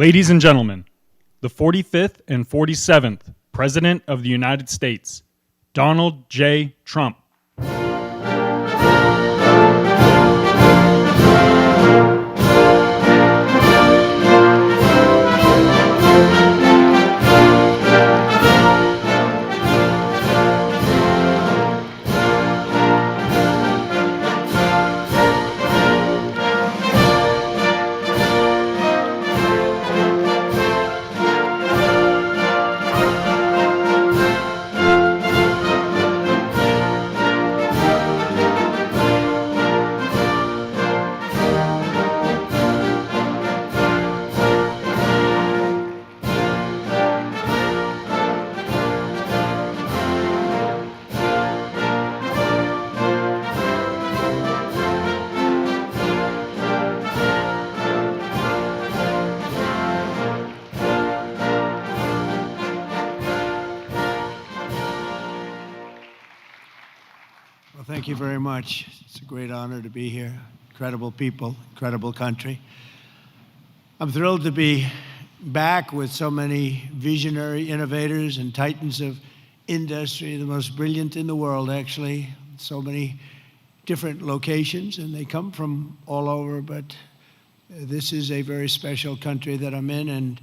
Ladies and gentlemen, the 45th and 47th President of the United States, Donald J. Trump. Well, thank you very much. It's a great honor to be here. Incredible people, incredible country. I'm thrilled to be back with so many visionary innovators and titans of industry, the most brilliant in the world, actually. So many different locations, and they come from all over, but this is a very special country that I'm in, and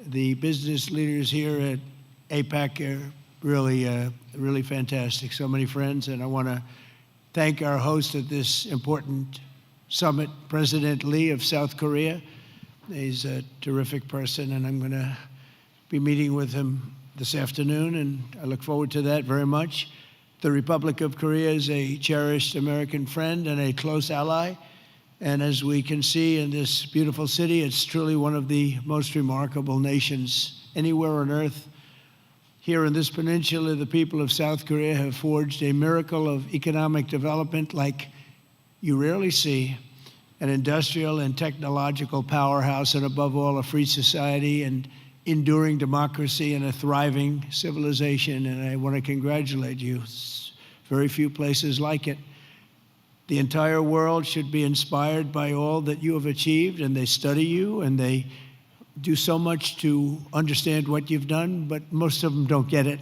the business leaders here at Apec are really fantastic. So many friends, and I want to thank our host at this important summit, President Lee of South Korea. He's a terrific person, and I'm going to be meeting with him this afternoon, and I look forward to that very much. The Republic of Korea is a cherished American friend and a close ally, and as we can see in this beautiful city, it's truly one of the most remarkable nations anywhere on earth. Here in this peninsula, the people of South Korea have forged a miracle of economic development like you rarely see, an industrial and technological powerhouse, and above all, a free society and enduring democracy and a thriving civilization, and I want to congratulate you. It's very few places like it. The entire world should be inspired by all that you have achieved, and they study you, and they do so much to understand what you've done, but most of them don't get it,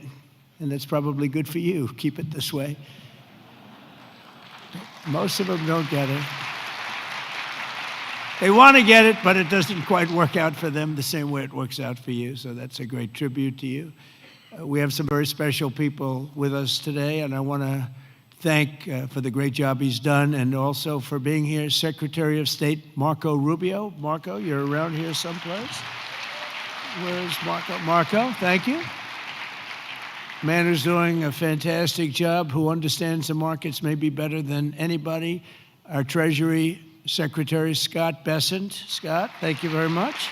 and that's probably good for you. Keep it this way. Most of them don't get it. They want to get it, but it doesn't quite work out for them the same way it works out for you, so that's a great tribute to you. We have some very special people with us today, and I want to thank for the great job he's done, and also for being here, Secretary of State Marco Rubio. Marco, you're around here someplace. Where's Marco? Marco, thank you. Man who's doing a fantastic job, who understands the markets maybe better than anybody. Our Treasury Secretary, Scott Bessent. Scott, thank you very much.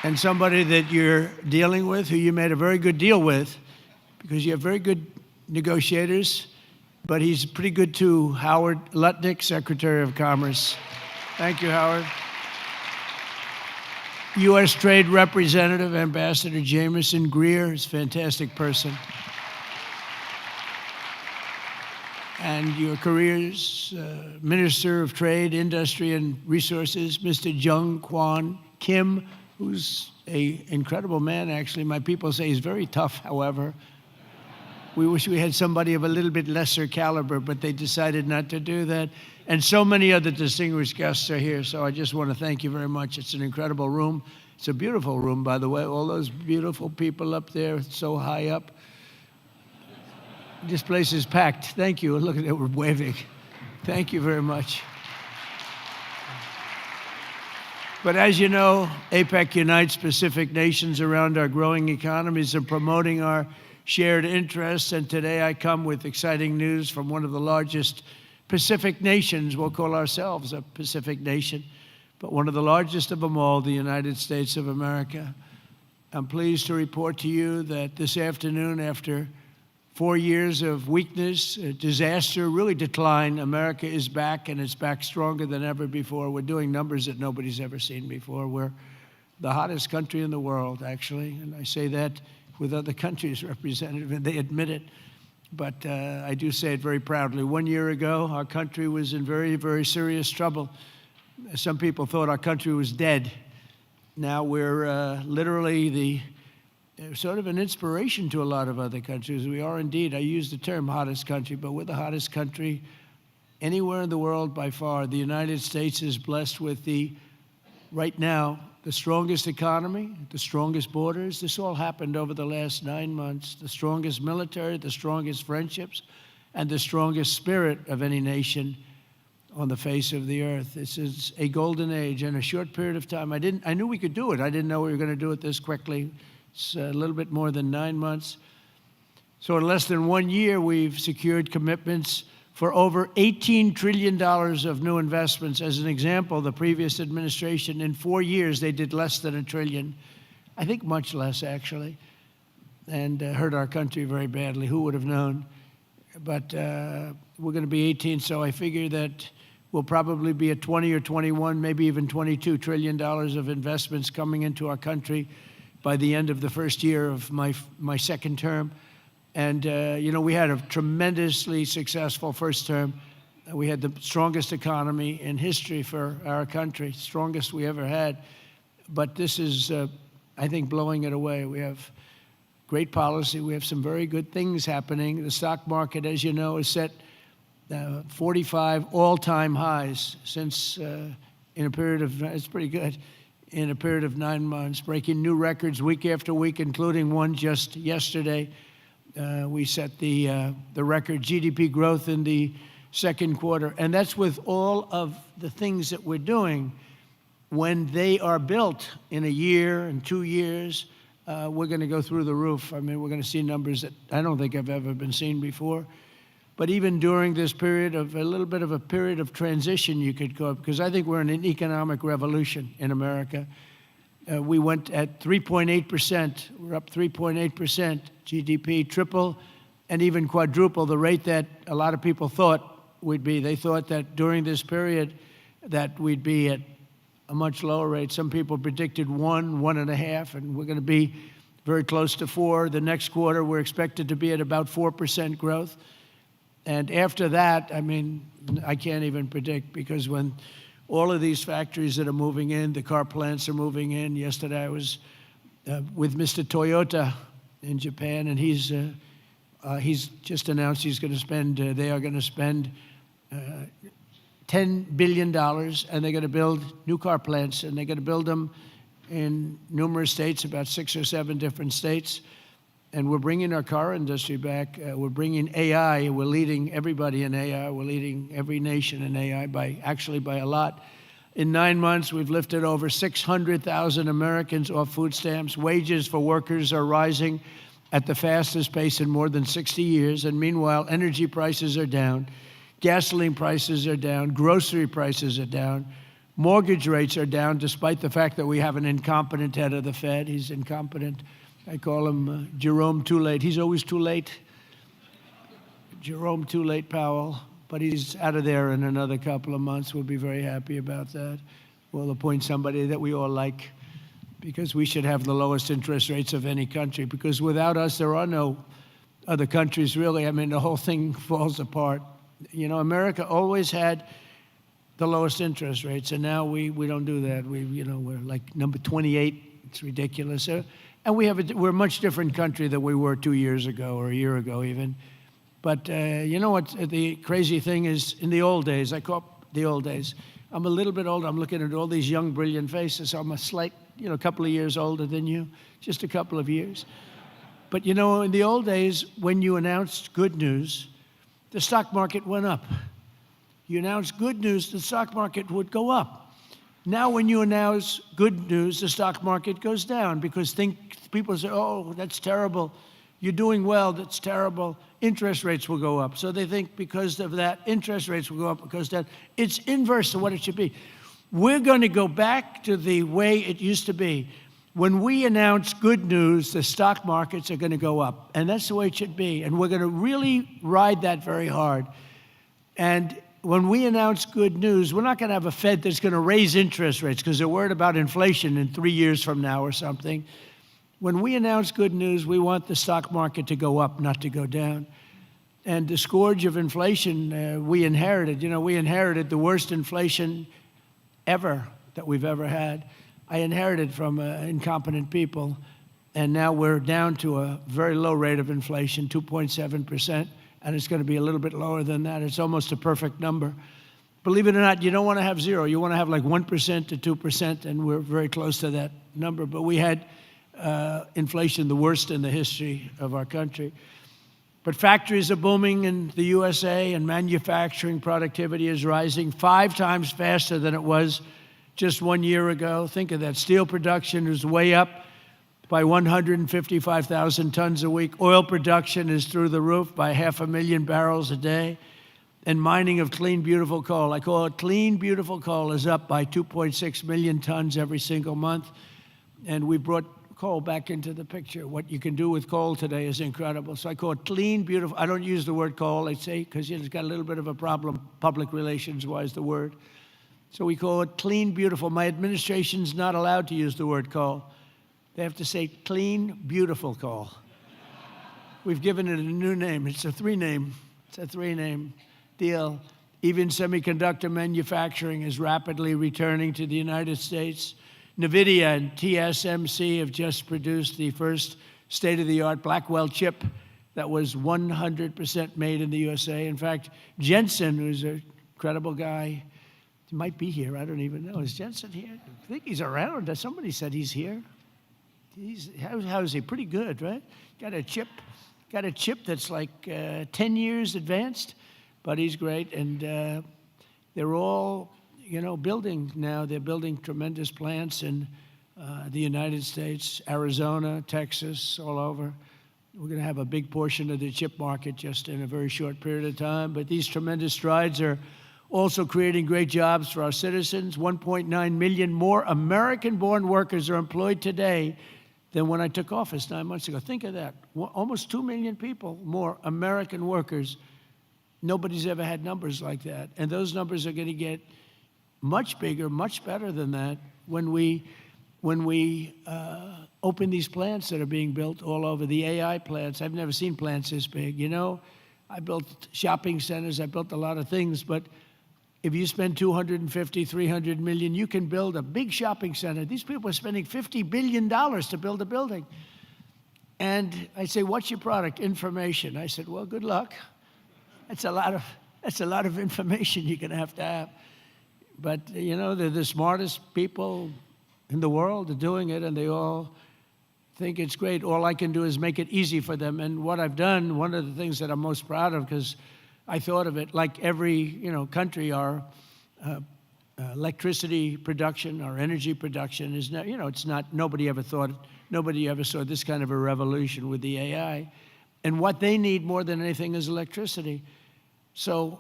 And somebody that you're dealing with, who you made a very good deal with, because you have very good negotiators, but he's pretty good too. Howard Lutnick, Secretary of Commerce. Thank you, Howard. U.S. Trade Representative, Ambassador Jameson Greer, is a fantastic person. And your career's Minister of Trade, Industry, and Resources, Mr. Jung Kwon Kim, who's an incredible man, actually. My people say he's very tough, however. We wish we had somebody of a little bit lesser caliber, but they decided not to do that. And so many other distinguished guests are here, so I just want to thank you very much. It's an incredible room. It's a beautiful room, by the way. All those beautiful people up there, so high up. This place is packed. Thank you. Look at it, we're waving. Thank you very much. But as you know, APEC unites Pacific nations around our growing economies and promoting our shared interests, and today I come with exciting news from one of the largest Pacific nations. We'll call ourselves a Pacific nation, but one of the largest of them all, the United States of America. I'm pleased to report to you that this afternoon, after 4 years of weakness, disaster, really decline, America is back, and it's back stronger than ever before. We're doing numbers that nobody's ever seen before. We're the hottest country in the world, actually, and I say that with other countries represented, and they admit it. But I do say it very proudly. 1 year ago, our country was in very, very serious trouble. Some people thought our country was dead. Now we're literally sort of an inspiration to a lot of other countries. We are indeed, I use the term hottest country, but we're the hottest country anywhere in the world by far. The United States is blessed with right now, the strongest economy, the strongest borders. This all happened over the last 9 months. The strongest military, the strongest friendships, and the strongest spirit of any nation on the face of the earth. This is a golden age in a short period of time. I knew we could do it. I didn't know we were going to do it this quickly. It's a little bit more than 9 months. So in less than 1 year, we've secured commitments for over $18 trillion of new investments. As an example, the previous administration, in 4 years, they did less than $1 trillion. I think much less, actually, and hurt our country very badly. Who would have known? But we're going to be 18, so I figure that we'll probably be at 20 or 21, maybe even $22 trillion of investments coming into our country by the end of the first year of my second term. And, we had a tremendously successful first term. We had the strongest economy in history for our country, strongest we ever had. But this is, I think, blowing it away. We have great policy. We have some very good things happening. The stock market, as you know, is set 45 all-time highs since in a period of, it's pretty good, in a period of 9 months, breaking new records week after week, including one just yesterday. We set the record GDP growth in the second quarter, and that's with all of the things that we're doing. When they are built in a year and 2 years, we're going to go through the roof. I mean, we're going to see numbers that I don't think have ever been seen before. But even during this period of a little bit of a period of transition, you could call it, because I think we're in an economic revolution in America. We went at 3.8%. We're up 3.8% GDP, triple and even quadruple the rate that a lot of people thought we'd be. They thought that during this period that we'd be at a much lower rate. Some people predicted 1.5, and we're going to be very close to 4. The next quarter, we're expected to be at about 4% growth. And after that, I mean, I can't even predict, because when all of these factories that are moving in, the car plants are moving in. Yesterday I was with Mr. Toyota in Japan, and he's just announced he's going to spend, they are going to spend $10 billion, and they're going to build new car plants, and they're going to build them in numerous states, about 6 or 7 different states. And we're bringing our car industry back. We're bringing AI. We're leading everybody in AI. We're leading every nation in AI by a lot. In 9 months, we've lifted over 600,000 Americans off food stamps. Wages for workers are rising at the fastest pace in more than 60 years. And meanwhile, energy prices are down. Gasoline prices are down. Grocery prices are down. Mortgage rates are down, despite the fact that we have an incompetent head of the Fed. He's incompetent. I call him Jerome Too Late. He's always too late. Jerome Too Late Powell. But he's out of there in another couple of months. We'll be very happy about that. We'll appoint somebody that we all like, because we should have the lowest interest rates of any country, because without us, there are no other countries, really. I mean, the whole thing falls apart. You know, America always had the lowest interest rates, and now we don't do that. We're like number 28. It's ridiculous. And we're a much different country than we were 2 years ago, or a year ago even. But you know what the crazy thing is? In the old days, I call it the old days. I'm a little bit older. I'm looking at all these young, brilliant faces. I'm a slight, a couple of years older than you, just a couple of years. But in the old days, when you announced good news, the stock market went up. You announced good news, the stock market would go up. Now, when you announce good news, the stock market goes down, because people say, oh, that's terrible. You're doing well, that's terrible. Interest rates will go up. So they think because of that, interest rates will go up because that. It's inverse to what it should be. We're going to go back to the way it used to be. When we announce good news, the stock markets are going to go up. And that's the way it should be. And we're going to really ride that very hard. And when we announce good news, we're not going to have a Fed that's going to raise interest rates because they're worried about inflation in 3 years from now or something. When we announce good news, we want the stock market to go up, not to go down. And the scourge of inflation we inherited. We inherited the worst inflation ever that we've ever had. I inherited from incompetent people, and now we're down to a very low rate of inflation, 2.7%, and it's going to be a little bit lower than that. It's almost a perfect number. Believe it or not, you don't want to have zero. You want to have like 1% to 2%, and we're very close to that number. But we had inflation the worst in the history of our country. But factories are booming in the USA, and manufacturing productivity is rising 5 times faster than it was just 1 year ago. Think of that. Steel production is way up by 155,000 tons a week. Oil production is through the roof by 500,000 barrels a day. And mining of clean, beautiful coal, I call it clean, beautiful coal, is up by 2.6 million tons every single month. And we brought coal back into the picture. What you can do with coal today is incredible. So I call it clean, beautiful. I don't use the word coal, I say, because it's got a little bit of a problem, public relations-wise, the word. So we call it clean, beautiful. My administration's not allowed to use the word coal. They have to say clean, beautiful coal. We've given it a new name. It's a three-name deal. Even semiconductor manufacturing is rapidly returning to the United States. NVIDIA and TSMC have just produced the first state-of-the-art Blackwell chip that was 100% made in the USA. In fact, Jensen, who's an incredible guy, he might be here. I don't even know. Is Jensen here? I think he's around. Somebody said he's here. How is he? Pretty good, right? Got a chip that's like 10 years advanced. But he's great, and they're all, building now. They're building tremendous plants in the United States, Arizona, Texas, all over. We're going to have a big portion of the chip market just in a very short period of time. But these tremendous strides are also creating great jobs for our citizens. 1.9 million more American-born workers are employed today than when I took office 9 months ago. Think of that. Almost 2 million people more American workers. Nobody's ever had numbers like that. And those numbers are going to get much bigger, much better than that when we open these plants that are being built all over, the AI plants. I've never seen plants this big. I built shopping centers. I built a lot of things. But if you spend 250, 300 million, you can build a big shopping center. These people are spending $50 billion to build a building. And I say, what's your product? Information. I said, well, good luck. That's a lot of information you're going to have. But, they're the smartest people in the world are doing it, and they all think it's great. All I can do is make it easy for them. And what I've done, one of the things that I'm most proud of, because I thought of it like every, country, our electricity production, our energy production is not, it's not, nobody ever saw this kind of a revolution with the AI. And what they need more than anything is electricity. So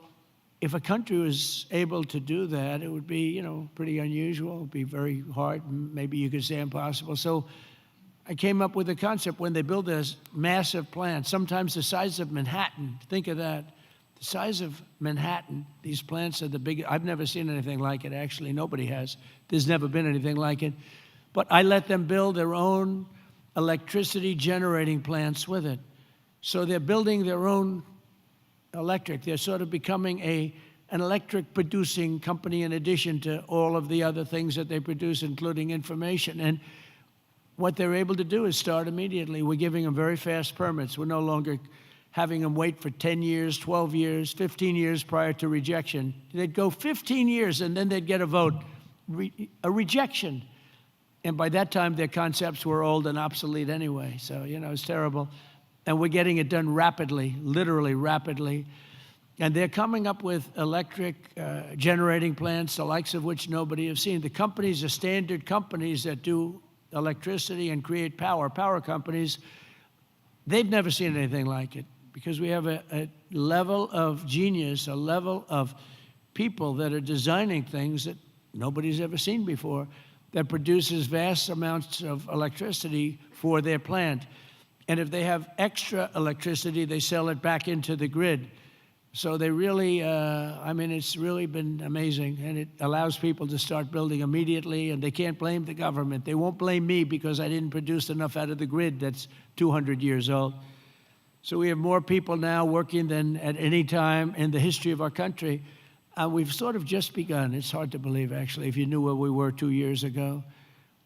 if a country was able to do that, it would be, pretty unusual. It would be very hard, maybe you could say impossible. So I came up with a concept when they build this massive plant, sometimes the size of Manhattan. Think of that. The size of Manhattan. These plants are the biggest. I've never seen anything like it, actually. Nobody has. There's never been anything like it. But I let them build their own electricity generating plants with it. So they're building their own electric. They're sort of becoming an electric producing company in addition to all of the other things that they produce, including information. And what they're able to do is start immediately. We're giving them very fast permits. We're no longer having them wait for 10 years, 12 years, 15 years prior to rejection. They'd go 15 years and then they'd get a vote, a rejection. And by that time, their concepts were old and obsolete anyway. So, it's terrible. And we're getting it done rapidly, literally rapidly. And they're coming up with electric generating plants, the likes of which nobody has seen. The companies are standard companies that do electricity and create power companies. They've never seen anything like it because we have a level of genius, a level of people that are designing things that nobody's ever seen before that produces vast amounts of electricity for their plant. And if they have extra electricity, they sell it back into the grid. So they really, it's really been amazing. And it allows people to start building immediately, and they can't blame the government. They won't blame me because I didn't produce enough out of the grid that's 200 years old. So we have more people now working than at any time in the history of our country. We've sort of just begun. It's hard to believe, actually, if you knew where we were 2 years ago.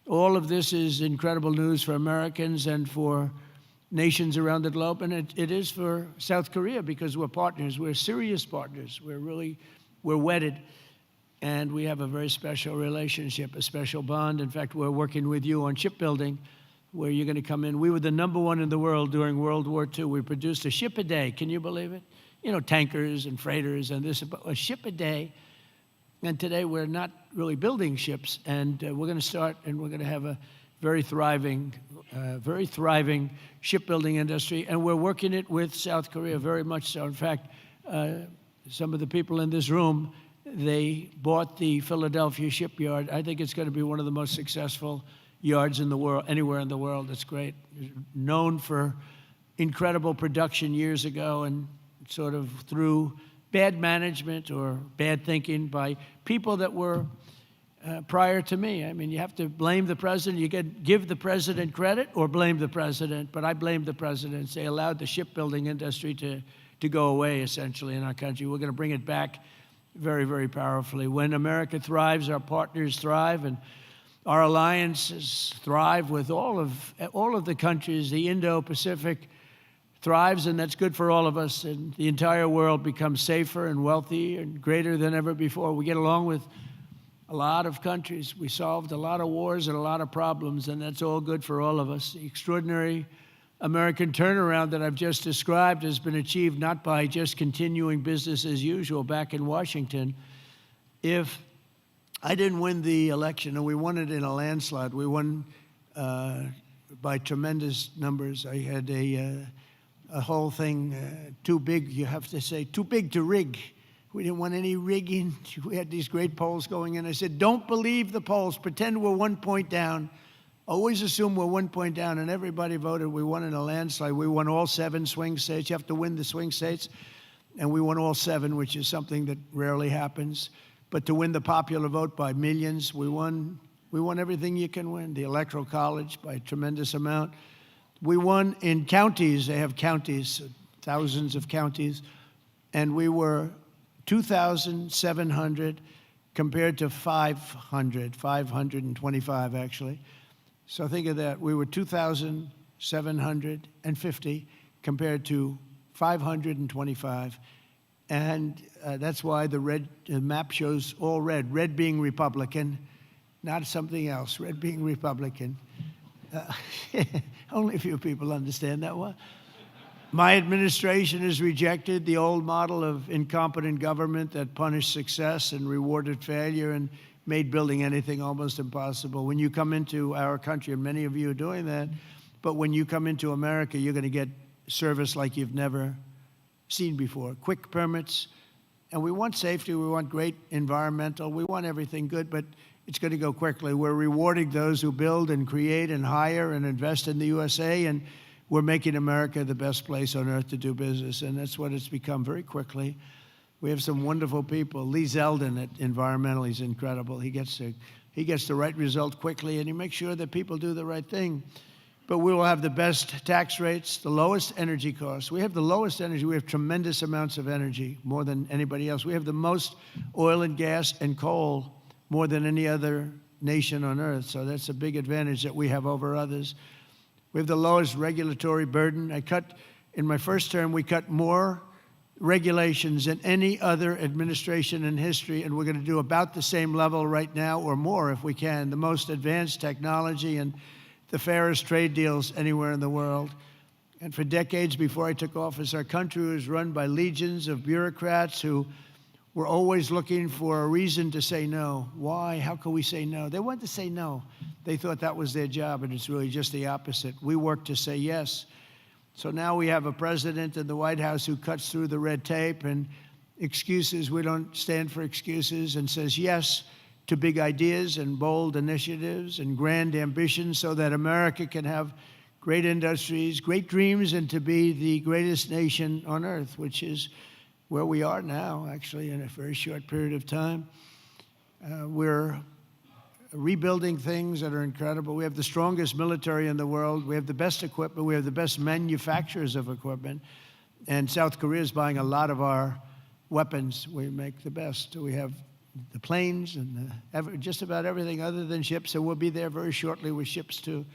All of this is incredible news for Americans and for nations around the globe, and it is for South Korea because we're partners. We're serious partners. We're wedded, and we have a very special relationship, a special bond. In fact, we're working with you on shipbuilding, where you're going to come in. We were the #1 in the world during World War II. We produced a ship a day. Can you believe it? You know, tankers and freighters and this, a ship a day. And today we're not really building ships, and we're going to start, and we're going to have a very thriving shipbuilding industry, and we're working it with South Korea very much so. In fact, some of the people in this room, they bought the Philadelphia shipyard. I think it's going to be one of the most successful yards in the world, anywhere in the world. It's great. Known for incredible production years ago, and sort of through bad management or bad thinking by people that were prior to me. I mean, you have to blame the president. You can give the president credit or blame the president, but I blame the president. They allowed the shipbuilding industry to go away, essentially, in our country. We're going to bring it back very, very powerfully. When America thrives, our partners thrive, and our alliances thrive with all of the countries. The Indo-Pacific thrives, and that's good for all of us, and the entire world becomes safer and wealthy and greater than ever before. We get along with a lot of countries. We solved a lot of wars and a lot of problems, and that's all good for all of us. The extraordinary American turnaround that I've just described has been achieved not by just continuing business as usual back in Washington. If I didn't win the election, and we won it in a landslide, we won by tremendous numbers. I had a whole thing too big, you have to say, too big to rig. We didn't want any rigging. We had these great polls going in. I said, don't believe the polls. Pretend we're 1 point down. Always assume we're 1 point down, and everybody voted. We won in a landslide. We won all 7 swing states. You have to win the swing states, and we won all 7, which is something that rarely happens. But to win the popular vote by millions, we won everything you can win. The Electoral College by a tremendous amount. We won in counties. They have counties, thousands of counties, and we were 2,700 compared to 525 actually. So think of that. We were 2,750 compared to 525. And that's why the map shows all red. Red being Republican, not something else. Red being Republican. Only a few people understand that one. My administration has rejected the old model of incompetent government that punished success and rewarded failure and made building anything almost impossible. When you come into our country, and many of you are doing that, but when you come into America, you're going to get service like you've never seen before. Quick permits, and we want safety, we want great environmental, we want everything good, but it's going to go quickly. We're rewarding those who build and create and hire and invest in the USA, and we're making America the best place on earth to do business, and that's what it's become very quickly. We have some wonderful people. Lee Zeldin at Environmental, he's incredible. He gets the right result quickly, and he makes sure that people do the right thing. But we will have the best tax rates, the lowest energy costs. We have the lowest energy. We have tremendous amounts of energy, more than anybody else. We have the most oil and gas and coal, more than any other nation on earth. So that's a big advantage that we have over others. We have the lowest regulatory burden. In my first term, we cut more regulations than any other administration in history, and we're going to do about the same level right now or more if we can. The most advanced technology and the fairest trade deals anywhere in the world. And for decades before I took office, our country was run by legions of bureaucrats who were always looking for a reason to say no. Why? How can we say no? They wanted to say no. They thought that was their job, and it's really just the opposite. We work to say yes. So now we have a president in the White House who cuts through the red tape and excuses. We don't stand for excuses, and says yes to big ideas and bold initiatives and grand ambitions so that America can have great industries, great dreams, and to be the greatest nation on earth, which is where we are now, actually, in a very short period of time. We're rebuilding things that are incredible. We have the strongest military in the world. We have the best equipment. We have the best manufacturers of equipment. And South Korea is buying a lot of our weapons, we make the best. We have the planes and just about everything other than ships, and we'll be there very shortly with ships too.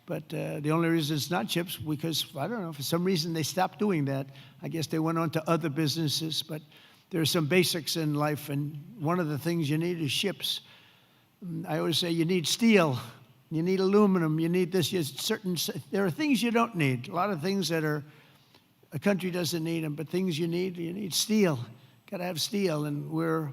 But the only reason it's not ships, because, I don't know, for some reason they stopped doing that. I guess they went on to other businesses, but there are some basics in life, and one of the things you need is ships. I always say you need steel, you need aluminum, you need this. There are things you don't need. A lot of things that a country doesn't need them, but things you need steel. Got to have steel, and we're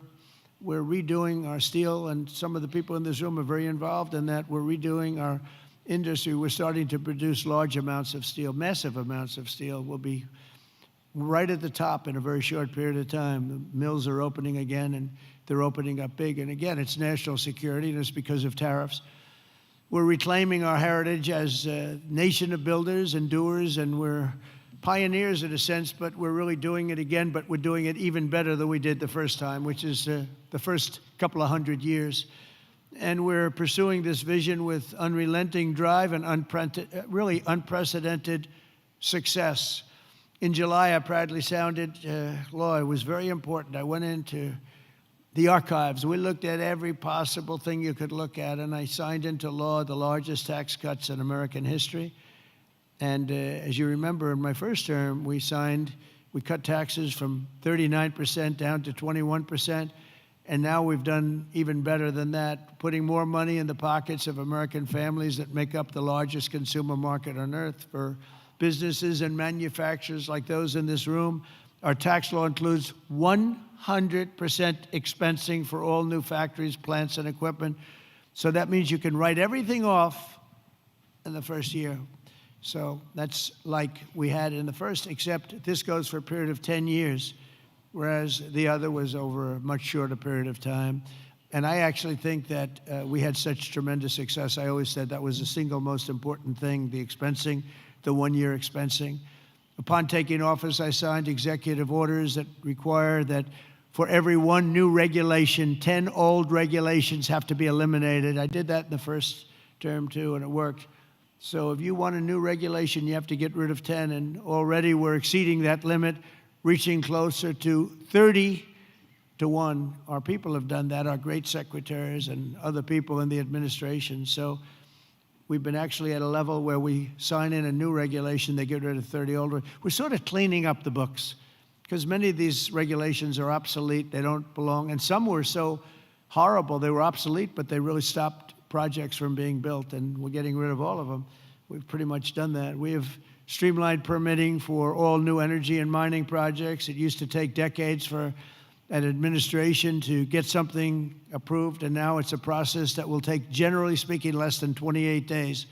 redoing our steel, and some of the people in this room are very involved in that. We're redoing our industry. We're starting to produce large amounts of steel, massive amounts of steel. We'll be right at the top in a very short period of time. The mills are opening again, and they're opening up big. And again, it's national security, and it's because of tariffs. We're reclaiming our heritage as a nation of builders and doers, and we're pioneers in a sense, but we're really doing it again, but we're doing it even better than we did the first time, which is the first couple of 100 years. And we're pursuing this vision with unrelenting drive and really unprecedented success. In July, I proudly sounded law. It was very important. I went into the archives. We looked at every possible thing you could look at, and I signed into law the largest tax cuts in American history. And as you remember, in my first term, we cut taxes from 39% down to 21%. And now we've done even better than that, putting more money in the pockets of American families that make up the largest consumer market on earth for businesses and manufacturers like those in this room. Our tax law includes 100% expensing for all new factories, plants, and equipment. So that means you can write everything off in the first year. So that's like we had in the first, except this goes for a period of 10 years. Whereas the other was over a much shorter period of time. And I actually think that we had such tremendous success. I always said that was the single most important thing, the expensing, the one-year expensing. Upon taking office, I signed executive orders that require that for every one new regulation, 10 old regulations have to be eliminated. I did that in the first term, too, and it worked. So if you want a new regulation, you have to get rid of 10, and already we're exceeding that limit, reaching closer to 30 to 1. Our people have done that, our great secretaries and other people in the administration. So we've been actually at a level where we sign in a new regulation, they get rid of 30 old. We're sort of cleaning up the books because many of these regulations are obsolete, they don't belong, and some were so horrible, they were obsolete, but they really stopped projects from being built, and we're getting rid of all of them. We've pretty much done that. We have streamlined permitting for all new energy and mining projects. It used to take decades for an administration to get something approved, and now it's a process that will take, generally speaking, less than 28 days.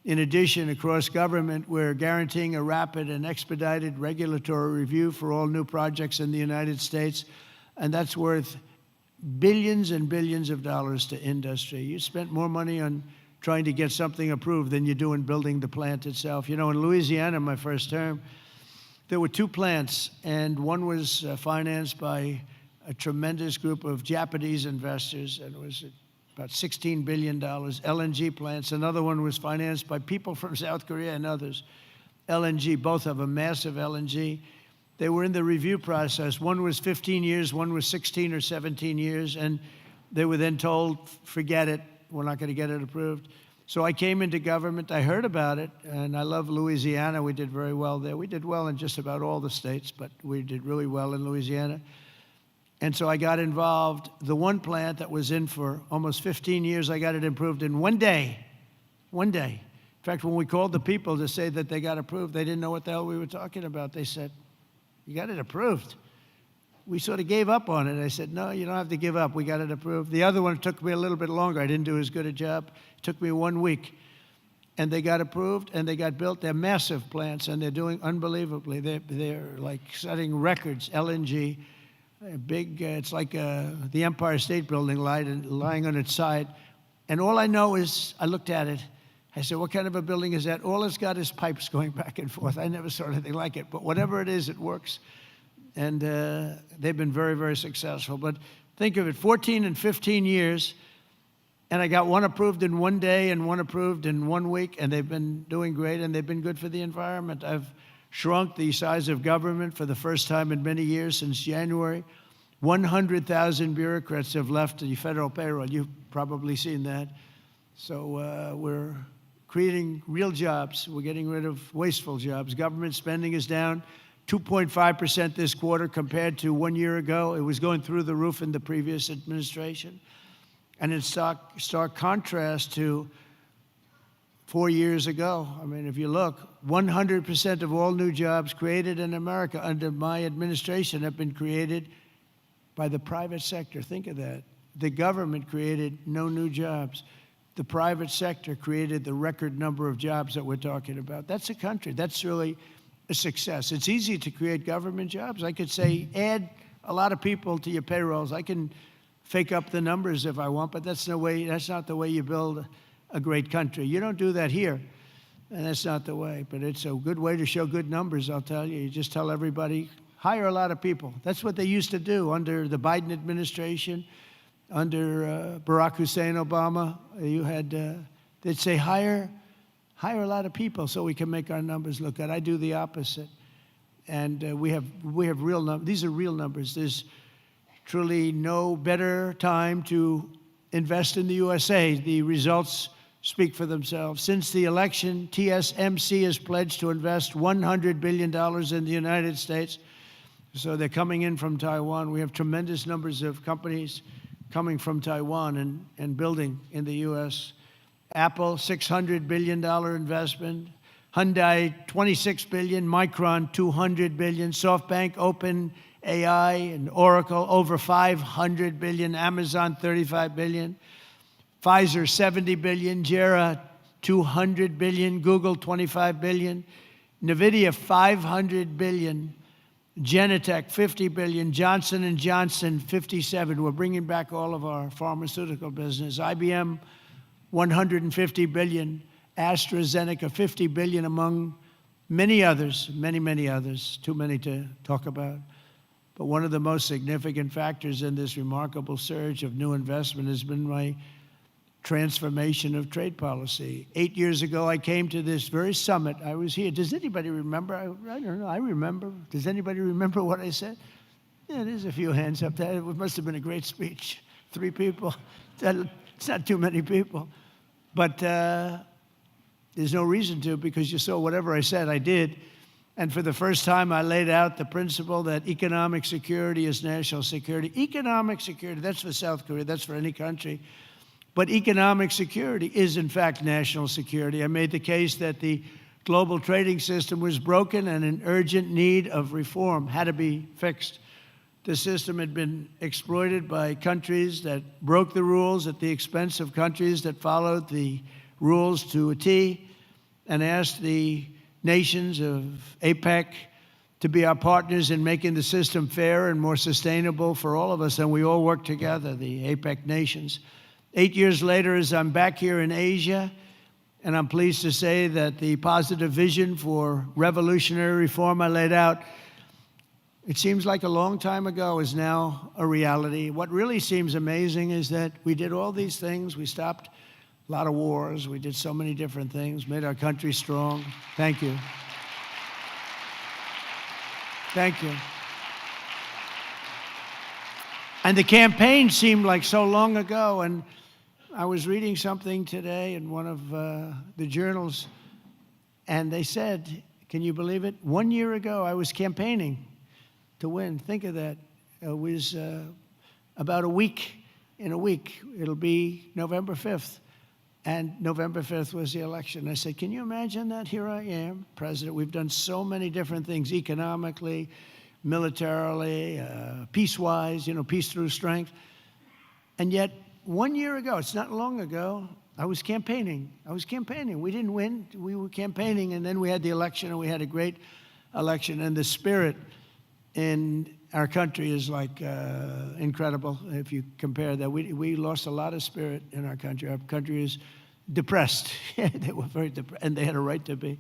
In addition, across government, we're guaranteeing a rapid and expedited regulatory review for all new projects in the United States, and that's worth billions and billions of dollars to industry. You spent more money on trying to get something approved than you do in building the plant itself. You know, in Louisiana, my first term, there were 2 plants, and one was financed by a tremendous group of Japanese investors, and it was about $16 billion, LNG plants. Another one was financed by people from South Korea and others. LNG, both have a massive LNG. They were in the review process. One was 15 years, one was 16 or 17 years, and they were then told, forget it, we're not going to get it approved. So I came into government, I heard about it, and I love Louisiana. We did very well there. We did well in just about all the states, but we did really well in Louisiana. And so I got involved. The one plant that was in for almost 15 years, I got it approved in one day. One day. In fact, when we called the people to say that they got approved, they didn't know what the hell we were talking about. They said, you got it approved. We sort of gave up on it. I said, no, you don't have to give up. We got it approved. The other one took me a little bit longer. I didn't do as good a job. It took me 1 week. And they got approved, and they got built. They're massive plants, and they're doing unbelievably. They're like setting records, LNG, big, it's like the Empire State Building lying on its side. And all I know is, I looked at it. I said, what kind of a building is that? All it's got is pipes going back and forth. I never saw anything like it. But whatever it is, it works. And they've been very, very successful. But think of it, 14 and 15 years, and I got one approved in 1 day and one approved in 1 week, and they've been doing great, and they've been good for the environment. I've shrunk the size of government for the first time in many years since January. 100,000 bureaucrats have left the federal payroll. You've probably seen that. So we're creating real jobs. We're getting rid of wasteful jobs. Government spending is down 2.5% this quarter compared to 1 year ago. It was going through the roof in the previous administration. And in stark contrast to 4 years ago. I mean, if you look, 100% of all new jobs created in America under my administration have been created by the private sector. Think of that. The government created no new jobs. The private sector created the record number of jobs that we're talking about. That's a country. That's really a success. It's easy to create government jobs. I could say, add a lot of people to your payrolls. I can fake up the numbers if I want, but that's not the way you build a great country. You don't do that here, and that's not the way. But it's a good way to show good numbers, I'll tell you. You just tell everybody, hire a lot of people. That's what they used to do under the Biden administration, under Barack Hussein Obama. They'd say, hire a lot of people so we can make our numbers look good. I do the opposite. And we have real numbers. These are real numbers. There's truly no better time to invest in the USA. The results speak for themselves. Since the election, TSMC has pledged to invest $100 billion in the United States. So they're coming in from Taiwan. We have tremendous numbers of companies coming from Taiwan and building in the U.S. Apple, $600 billion investment. Hyundai, $26 billion. Micron, $200 billion. SoftBank, OpenAI, and Oracle, over $500 billion. Amazon, $35 billion. Pfizer, $70 billion. Jera, $200 billion. Google, $25 billion. NVIDIA, $500 billion. Genentech, $50 billion. Johnson & Johnson, $57. We're bringing back all of our pharmaceutical business. IBM, $150 billion. AstraZeneca, $50 billion, among many others, many others, too many to talk about. But one of the most significant factors in this remarkable surge of new investment has been my transformation of trade policy. 8 years ago, I came to this very summit. I was here. Does anybody remember? I don't know. I remember. Does anybody remember what I said? Yeah, there's a few hands up there. It must have been a great speech. 3 people. It's not too many people. But there's no reason to, because you saw whatever I said, I did. And for the first time, I laid out the principle that economic security is national security. Economic security, that's for South Korea, that's for any country. But economic security is, in fact, national security. I made the case that the global trading system was broken and in urgent need of reform, had to be fixed. The system had been exploited by countries that broke the rules at the expense of countries that followed the rules to a T, and asked the nations of Apec to be our partners in making the system fair and more sustainable for all of us, and we all work together, the Apec nations. 8 years later, as I'm back here in Asia, and I'm pleased to say that the positive vision for revolutionary reform I laid out, it seems like a long time ago, is now a reality. What really seems amazing is that we did all these things. We stopped a lot of wars. We did so many different things, made our country strong. Thank you. Thank you. And the campaign seemed like so long ago, and I was reading something today in one of the journals, and they said, can you believe it? 1 year ago, I was campaigning to win. Think of that. It was about a week. In a week, it'll be November 5th. And November 5th was the election. I said, can you imagine that? Here I am, president. We've done so many different things economically, militarily, peace-wise, peace through strength. And yet, 1 year ago, it's not long ago, I was campaigning. We didn't win. We were campaigning, and then we had the election, and we had a great election. And the spirit in our country is like incredible if you compare that. We lost a lot of spirit in our country. Our country is depressed. They were very depressed, and they had a right to be.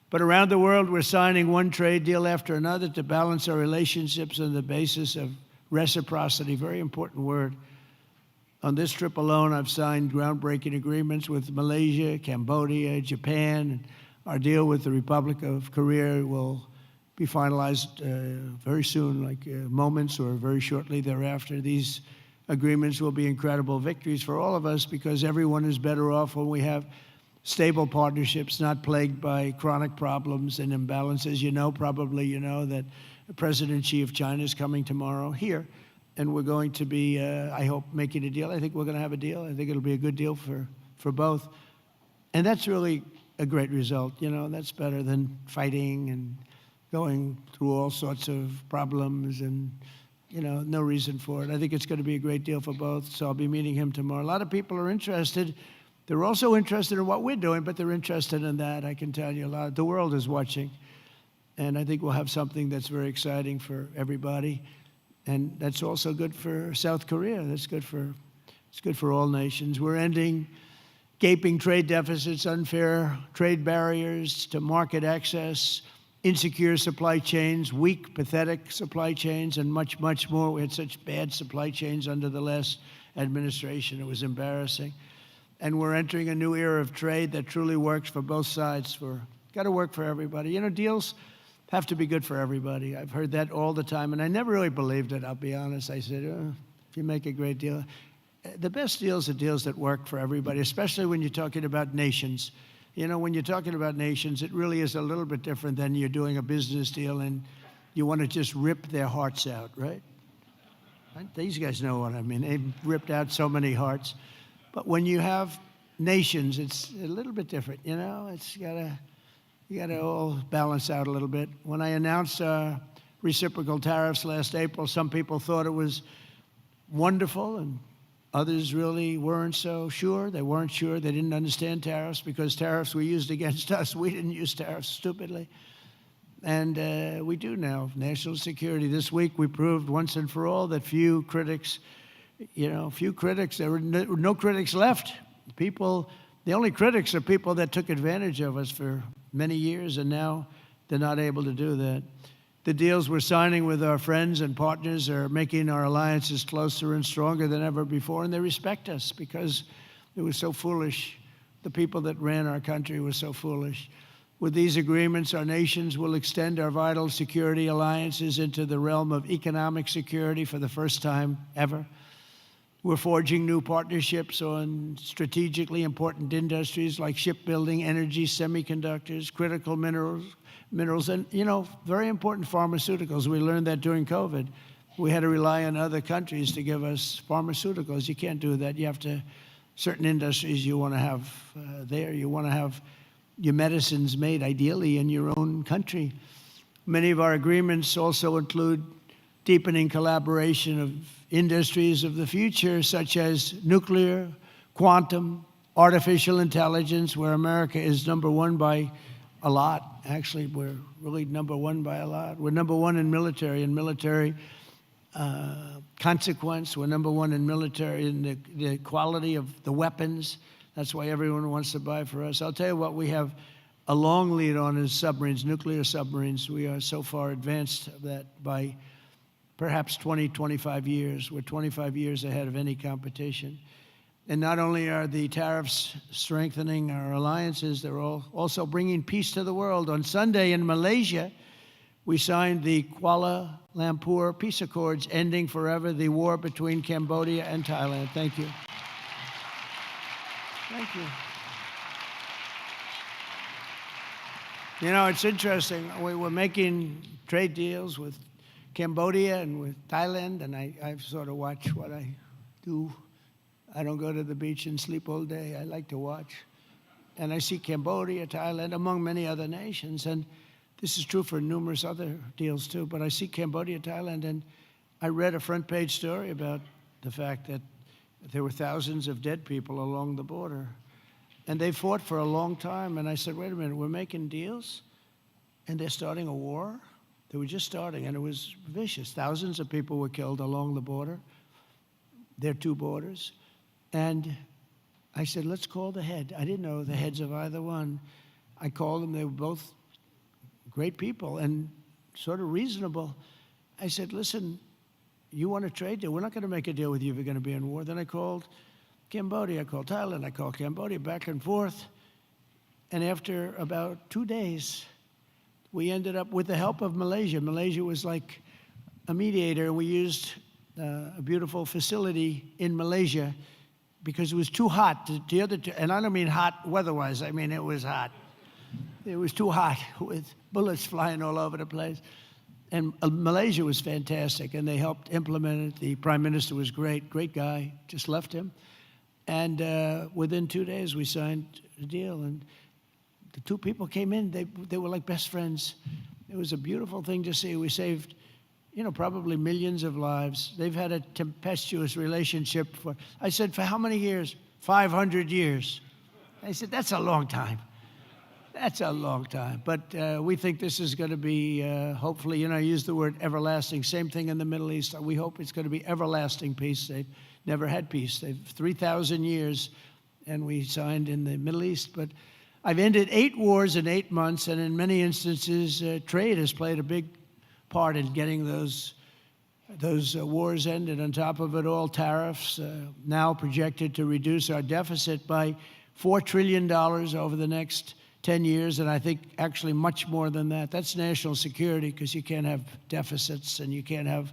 But around the world, we're signing one trade deal after another to balance our relationships on the basis of reciprocity, very important word. On this trip alone, I've signed groundbreaking agreements with Malaysia, Cambodia, Japan, and Our deal with the Republic of Korea will be finalized very soon, like moments or very shortly thereafter. These agreements will be incredible victories for all of us because everyone is better off when we have stable partnerships, not plagued by chronic problems and imbalances. You know, probably you know that President Xi of China is coming tomorrow here, and we're going to be, I hope, making a deal. I think we're going to have a deal. I think it'll be a good deal for both. And that's really a great result. You know, that's better than fighting and going through all sorts of problems and, you know, no reason for it. I think it's going to be a great deal for both, so I'll be meeting him tomorrow. A lot of people are interested. They're also interested in what we're doing, but they're interested in that. I can tell you a lot. The world is watching, and I think we'll have something that's very exciting for everybody, and that's also good for South Korea. It's good for all nations. We're ending gaping trade deficits, unfair trade barriers to market access, insecure supply chains, weak, pathetic supply chains, and much, much more. We had such bad supply chains under the last administration. It was embarrassing. And we're entering a new era of trade that truly works for both sides. Got to work for everybody. You know, deals have to be good for everybody. I've heard that all the time, and I never really believed it, I'll be honest. I said, if you make a great deal. The best deals are deals that work for everybody, especially when you're talking about nations. You know, when you're talking about nations, it really is a little bit different than you're doing a business deal and you want to just rip their hearts out, right? These guys know what I mean. They've ripped out so many hearts. But when you have nations, it's a little bit different, you know? You gotta all balance out a little bit. When I announced reciprocal tariffs last April, some people thought it was wonderful and others really weren't so sure. They weren't sure. They didn't understand tariffs because tariffs were used against us. We didn't use tariffs stupidly. And we do now. National security. This week we proved once and for all that there were no critics left. The only critics are people that took advantage of us for many years, and now they're not able to do that. The deals we're signing with our friends and partners are making our alliances closer and stronger than ever before, and they respect us because it was so foolish. The people that ran our country were so foolish. With these agreements, our nations will extend our vital security alliances into the realm of economic security for the first time ever. We're forging new partnerships on strategically important industries like shipbuilding, energy, semiconductors, critical minerals, and, you know, very important pharmaceuticals. We learned that during COVID. We had to rely on other countries to give us pharmaceuticals. You can't do that. You have to, certain industries you want to have there. You want to have your medicines made ideally in your own country. Many of our agreements also include deepening collaboration of industries of the future, such as nuclear, quantum, artificial intelligence, where America is number one by a lot. Actually, we're really number one by a lot. We're number one in military consequence. We're number one in military in the quality of the weapons. That's why everyone wants to buy for us. I'll tell you what we have a long lead on is submarines, nuclear submarines. We are so far advanced that by perhaps 20, 25 years. We're 25 years ahead of any competition. And not only are the tariffs strengthening our alliances, they're also bringing peace to the world. On Sunday in Malaysia, we signed the Kuala Lumpur Peace Accords, ending forever the war between Cambodia and Thailand. Thank you. Thank you. You know, it's interesting. We were making trade deals with Cambodia and with Thailand, and I sort of watch what I do. I don't go to the beach and sleep all day. I like to watch. And I see Cambodia, Thailand, among many other nations. And this is true for numerous other deals, too. But I see Cambodia, Thailand, and I read a front-page story about the fact that there were thousands of dead people along the border. And they fought for a long time. And I said, wait a minute, we're making deals? And they're starting a war? They were just starting, and it was vicious. Thousands of people were killed along the border, their two borders. And I said, let's call the head. I didn't know the heads of either one. I called them. They were both great people and sort of reasonable. I said, listen, you want a trade deal? We're not going to make a deal with you if you're going to be in war. Then I called Cambodia. I called Thailand. I called Cambodia, back and forth. And after about 2 days, we ended up with the help of Malaysia. Malaysia was like a mediator. We used a beautiful facility in Malaysia because it was too hot. The other two, and I don't mean hot weather-wise, I mean it was hot. It was too hot with bullets flying all over the place. And Malaysia was fantastic, and they helped implement it. The prime minister was great guy, just left him. And within 2 days, we signed a deal. And the two people came in, they were like best friends. It was a beautiful thing to see. We saved, probably millions of lives. They've had a tempestuous relationship for, I said, for how many years? 500 years. They said, that's a long time. That's a long time. But we think this is going to be, hopefully, I use the word everlasting. Same thing in the Middle East. We hope it's going to be everlasting peace. They've never had peace. They've 3,000 years, and we signed in the Middle East. But I've ended 8 wars in 8 months, and in many instances, trade has played a big part in getting those wars ended. On top of it all, tariffs now projected to reduce our deficit by $4 trillion over the next 10 years, and I think actually much more than that. That's national security, because you can't have deficits and you can't have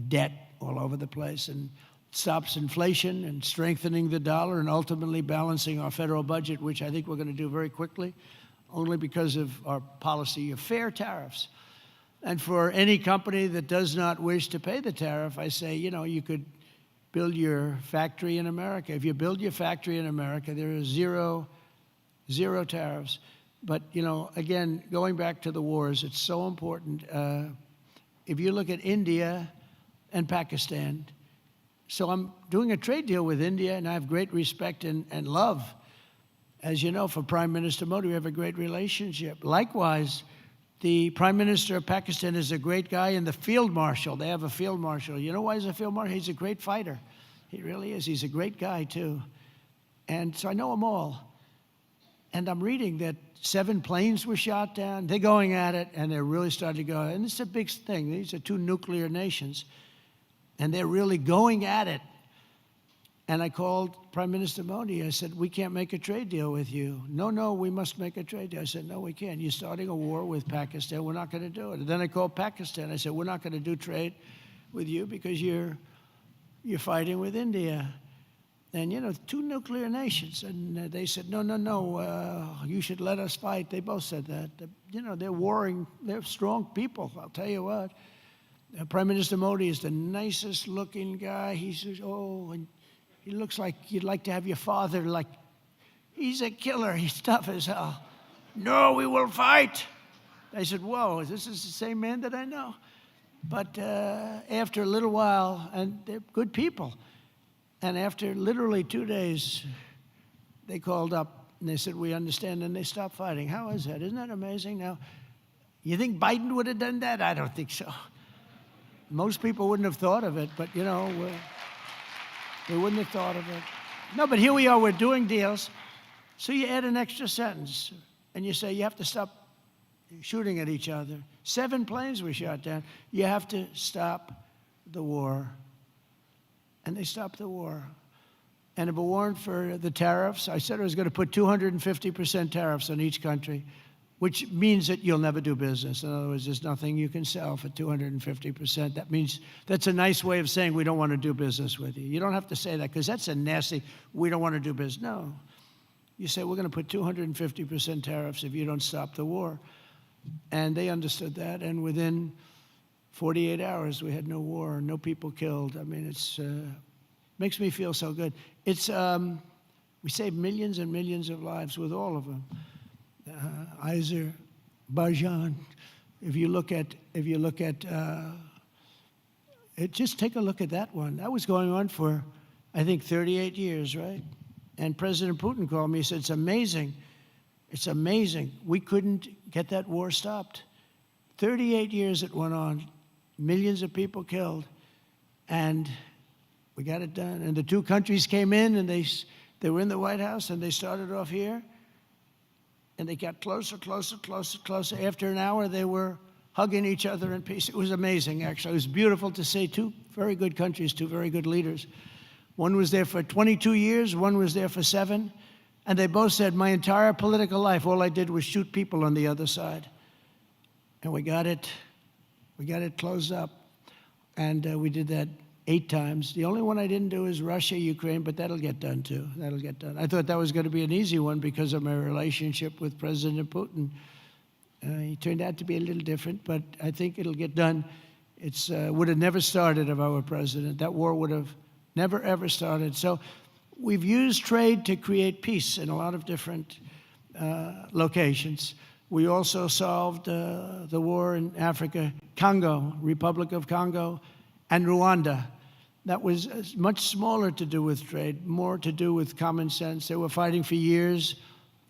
debt all over the place. And it stops inflation and strengthening the dollar and ultimately balancing our federal budget, which I think we're going to do very quickly, only because of our policy of fair tariffs. And for any company that does not wish to pay the tariff, I say, you could build your factory in America. If you build your factory in America, there is zero tariffs. But, again, going back to the wars, it's so important. If you look at India and Pakistan, so I'm doing a trade deal with India, and I have great respect and love. As you know, for Prime Minister Modi, we have a great relationship. Likewise, the Prime Minister of Pakistan is a great guy, and the Field Marshal, they have a Field Marshal. You know why he's a Field Marshal? He's a great fighter. He really is. He's a great guy, too. And so I know them all. And I'm reading that 7 planes were shot down. They're going at it, and they're really starting to go. And it's a big thing. These are 2 nuclear nations, and they're really going at it. And I called Prime Minister Modi. I said, we can't make a trade deal with you. No, we must make a trade deal. I said, no, we can't. You're starting a war with Pakistan. We're not going to do it. And then I called Pakistan. I said, we're not going to do trade with you because you're fighting with India. And, 2 nuclear nations. And they said, no, you should let us fight. They both said that. They're warring. They're strong people, I'll tell you what. Prime Minister Modi is the nicest looking guy. He says, and he looks like you'd like to have your father, he's a killer. He's tough as hell. No, we will fight. I said, whoa, this is the same man that I know. But after a little while, and they're good people, and after literally 2 days, they called up and they said, we understand, and they stopped fighting. How is that? Isn't that amazing? Now, you think Biden would have done that? I don't think so. Most people wouldn't have thought of it, but, they wouldn't have thought of it. No, but here we are, we're doing deals. So you add an extra sentence, and you say you have to stop shooting at each other. 7 planes were shot down. You have to stop the war. And they stopped the war. And if it weren't for the tariffs, I said I was going to put 250% tariffs on each country, which means that you'll never do business. In other words, there's nothing you can sell for 250%. That means, that's a nice way of saying we don't want to do business with you. You don't have to say that, because that's a nasty, we don't want to do business. No. You say, we're going to put 250% tariffs if you don't stop the war. And they understood that, and within 48 hours, we had no war, no people killed. I mean, it's makes me feel so good. It's we saved millions and millions of lives with all of them. Azerbaijan. If you look at just take a look at that one. That was going on for, I think, 38 years, right? And President Putin called me. He said, "It's amazing. It's amazing. We couldn't get that war stopped. 38 years it went on, millions of people killed, and we got it done." And the 2 countries came in, and they were in the White House, and they started off here, and they got closer, closer, closer, closer. After an hour, they were hugging each other in peace. It was amazing, actually. It was beautiful to see 2 very good countries, 2 very good leaders. One was there for 22 years, one was there for 7. And they both said, my entire political life, all I did was shoot people on the other side. And we got it closed up. And we did that 8 times. The only one I didn't do is Russia, Ukraine, but that'll get done too. That'll get done. I thought that was going to be an easy one because of my relationship with President Putin. He turned out to be a little different, but I think it'll get done. It would have never started if I were president. That war would have never, ever started. So we've used trade to create peace in a lot of different locations. We also solved the war in Africa, Congo, Republic of Congo, and Rwanda. That was much smaller to do with trade, more to do with common sense. They were fighting for years.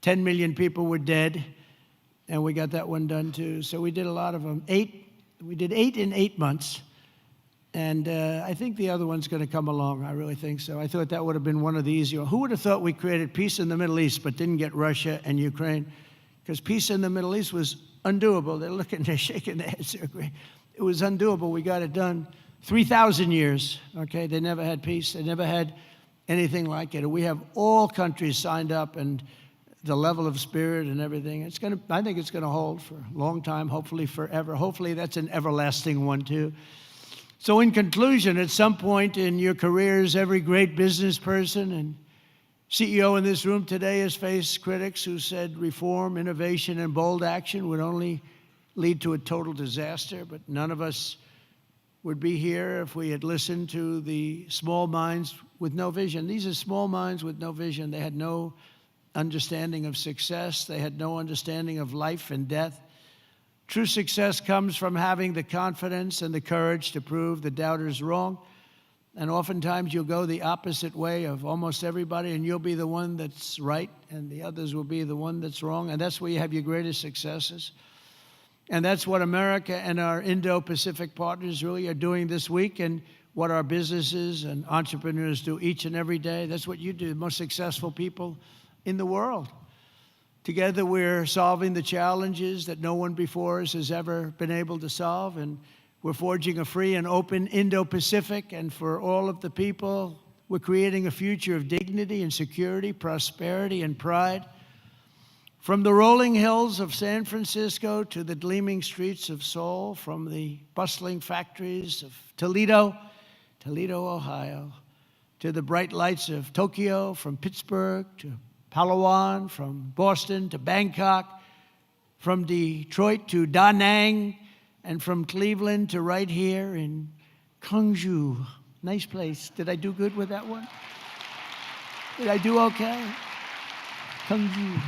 10 million people were dead, and we got that one done too. So we did a lot of them. We did 8 in 8 months. And I think the other one's going to come along. I really think so. I thought that would have been one of the easier. Who would have thought we created peace in the Middle East but didn't get Russia and Ukraine? Because peace in the Middle East was undoable. They're shaking their heads. It was undoable. We got it done. 3,000 years, okay? They never had peace. They never had anything like it. We have all countries signed up, and the level of spirit and everything. I think it's going to hold for a long time, hopefully forever. Hopefully that's an everlasting one too. So in conclusion, at some point in your careers, every great business person and CEO in this room today has faced critics who said reform, innovation, and bold action would only lead to a total disaster, but none of us would be here if we had listened to the small minds with no vision. These are small minds with no vision. They had no understanding of success. They had no understanding of life and death. True success comes from having the confidence and the courage to prove the doubters wrong. And oftentimes you'll go the opposite way of almost everybody, and you'll be the one that's right, and the others will be the one that's wrong. And that's where you have your greatest successes. And that's what America and our Indo-Pacific partners really are doing this week, and what our businesses and entrepreneurs do each and every day. That's what you do, the most successful people in the world. Together we're solving the challenges that no one before us has ever been able to solve, and we're forging a free and open Indo-Pacific, and for all of the people, we're creating a future of dignity and security, prosperity and pride. From the rolling hills of San Francisco to the gleaming streets of Seoul, from the bustling factories of Toledo, Ohio, to the bright lights of Tokyo, from Pittsburgh to Palawan, from Boston to Bangkok, from Detroit to Da Nang, and from Cleveland to right here in Gwangju. Nice place. Did I do good with that one? Did I do okay? Gwangju.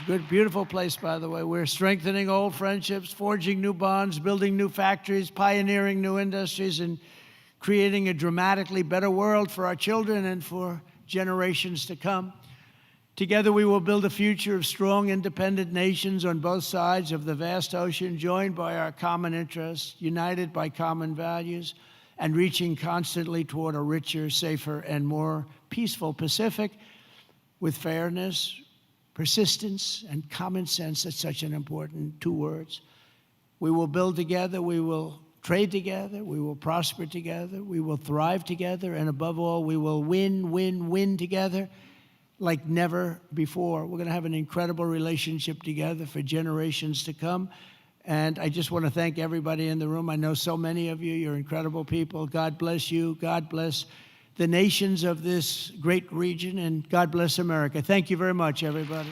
Good, beautiful place, by the way. We're strengthening old friendships, forging new bonds, building new factories, pioneering new industries, and creating a dramatically better world for our children and for generations to come. Together we will build a future of strong, independent nations on both sides of the vast ocean, joined by our common interests, united by common values, and reaching constantly toward a richer, safer, and more peaceful Pacific with fairness, persistence, and common sense. That's such an important 2 words. We will build together, we will trade together, we will prosper together, we will thrive together, and above all, we will win together like never before. We're going to have an incredible relationship together for generations to come. And I just want to thank everybody in the room. I know so many of you. You're incredible people. God bless you. God bless the nations of this great region, and God bless America. Thank you very much, everybody.